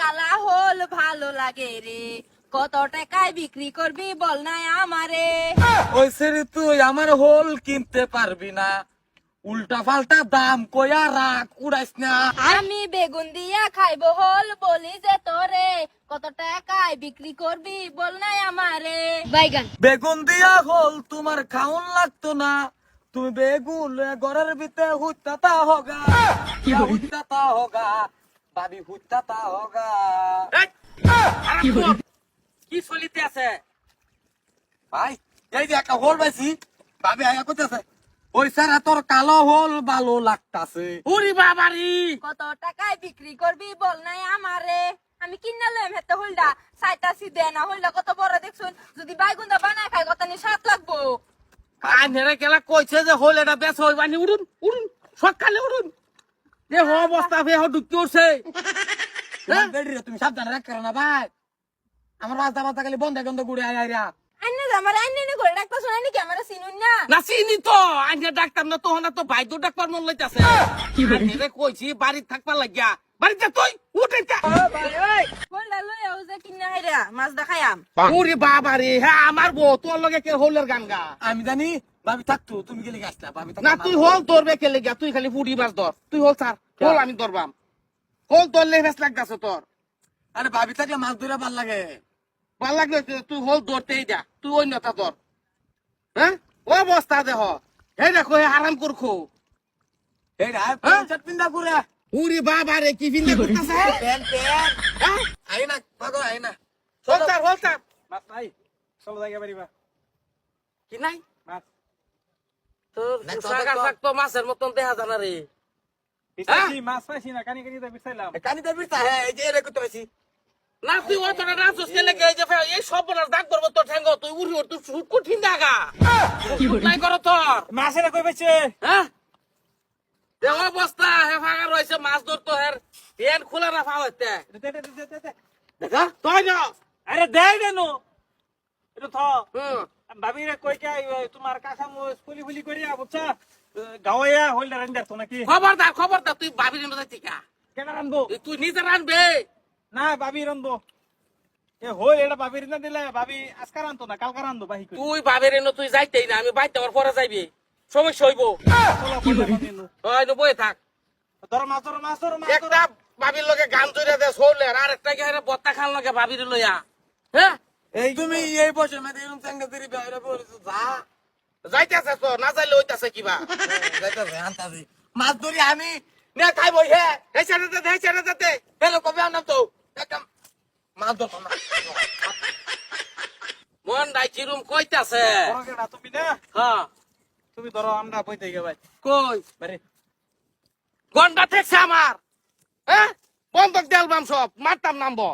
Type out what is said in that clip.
কালা হল ভালো লাগে রে, কত টাকায় বিক্রি করবি বল নাই আমারে। ওই সেরে তুই আমার হোল কিনতে পারবি না, উল্টা পাল্টা দাম কইয়া রাখ, উড়াইস না। আমি বেগুন দিয়া খাইবো হল বলি যে তোরে, কত টাকায় বিক্রি করবি বল নাই আমারে। বাইগান বেগুন দিয়া হোল তোমার খাউন লাগতো না, তুমি বেগুন ঘরের ভিতরে হুত্তাতা হোগা, হুত্তাতা হোগা, ভাবি হুত্তাতা হোগা। কি চলিতে আছে ভাই? এই যে একটা হোল পাইছি, ভাবি আয়া করতেছে ওই সারা তোর কালো হোল ভালো লাগতাছে। উরি বাবারি, কত টাকায় বিক্রি করবি বল নাই আমারে। আমি কিনা লইম হেতে হলডা সাইতাছি দে না, হলডা কত বড় দেখছুন, যদি বাইগুনটা বানায় খাই কত নি স্বাদ লাগবো। আইনেরে কেলা কইছে যে হোল এটা বেচ হই বানি, উড়ুন উড়ুন সকালে উড়ুন। এ হ অবস্থা ফে হ ঢুকতে উঠছে। তুমি সাবধানে রাখ না ভাই, আমার রাস্তা বাস্তা খালি বন্ধ গন্ধ ঘুরে আয় আইরা। আইনে আমার আইনে করে ডাক্তার শোনাই নাকি আমার চিনুন না। না চিনি তো আইনে ডাক্তার না, তো না তো ভাই তো ডাক্তার মন লইতাছে। আইনে কইছি বাড়িতে থাকবা লাগিয়া, বাড়িতে তুই উঠে যা। হলডা লই আও যে কিনা হাইরা মাছ দেখায়াম। ওরে বাবা রে, হ্যাঁ আমার বউ তোর লগে কে হোলের গান গা। আমি জানি ভাবি থাকতো, তুমি গেলে গাছ না ভাবি না, তুই হোল তোর বেকে লেগা, তুই খালি ফুটি মাছ ধর, তুই হোল ছাড়, হোল আমি ধরবাম, হোল তোর লে ফেস লাগতাছে তোর। আরে ভাবি থাকলে মাছ ধরে ভাল লাগে, ভাল লাগলে তুই হোল ধরতেই যা, তুই অন্যতা ধর। হ্যাঁ ও অবস্থা দেহ, হে দেখো হে আরাম করখো। উরি বাবা রে কি ফিন্দা করতেছে। আই না পাগল আই না, হোলতার হোলতার মাছ নাই, চলো জায়গা পারিবা কি নাই মাছ। তোর সাগা থাকতো মাছের মতন দেখা জানা রে। বিচাইছি মাছ পাইছি না, কানি কানি বিচাইলাম। কানিতে বিরতা হ্যাঁ, এই যে এরে করতে পাইছি না, তুই অতটা নাচস কে লেগে, এই যে এই সব বলার দাগ করবো তোর ঠ্যাঙ্গ, তুই উড়ি তুই শুট কঠিন দাগা নাই করো তোর। মাছের কই পাইছে? হ্যাঁ যে অবস্থা হে ফাঁকা রয়েছে, মাছ ধরতো হের এন খোলা না ফাও হইতে দেখা তুই না। আরে দেই দেনো এটা থ হুম ভাবি রে কই কে তোমার কাকা মো স্কুলি ফুলি করিয়া বুঝছা গাওয়া হইল রান্দার তো নাকি? খবরদার তুই ভাবি রে মজা টিকা, কেন রানবো? তুই নিজে রানবে না ভাবি রানবো, এ হইল এটা ভাবি রান্দা দিলে ভাবি আজকে রানতো না কালকে রানবো বাহি কই। তুই ভাবি রে তুই যাইতেই না, আমি বাইতে ওর পরে যাইবি, সমস্যা হইব। ওই নো বই থাক, ধরো মাছ ধরো মাছ ধরো মাছ ধরো। একটা ভাবির লগে গান জড়িয়ে দে শোলে, আর একটা গেরে বত্তা খান লগে ভাবির লইয়া। হ্যাঁ এই তুমি এই বছর মধ্যে এরকম চাঙ্গা দিবি বাইরে বলিস যা যাইতাছে তো, না যাইলে হইতাছে কিবা যাইতাছে আনতাছি মাছ ধরি আমি নে খাইবো। হে এই ছেড়ে দে হেলো কবে আনতাম তো একদম মাছ ধরতাম না। মন ডাই চিরুম কইতাছে। বড়কেটা তুমি না, হ্যাঁ তুমি ধরো আমরা বইতে গে ভাই কই বারে। গন্ডা থেকছে আমার, হ্যাঁ বন্ধক দেলবাম সব মারতাম নামবো।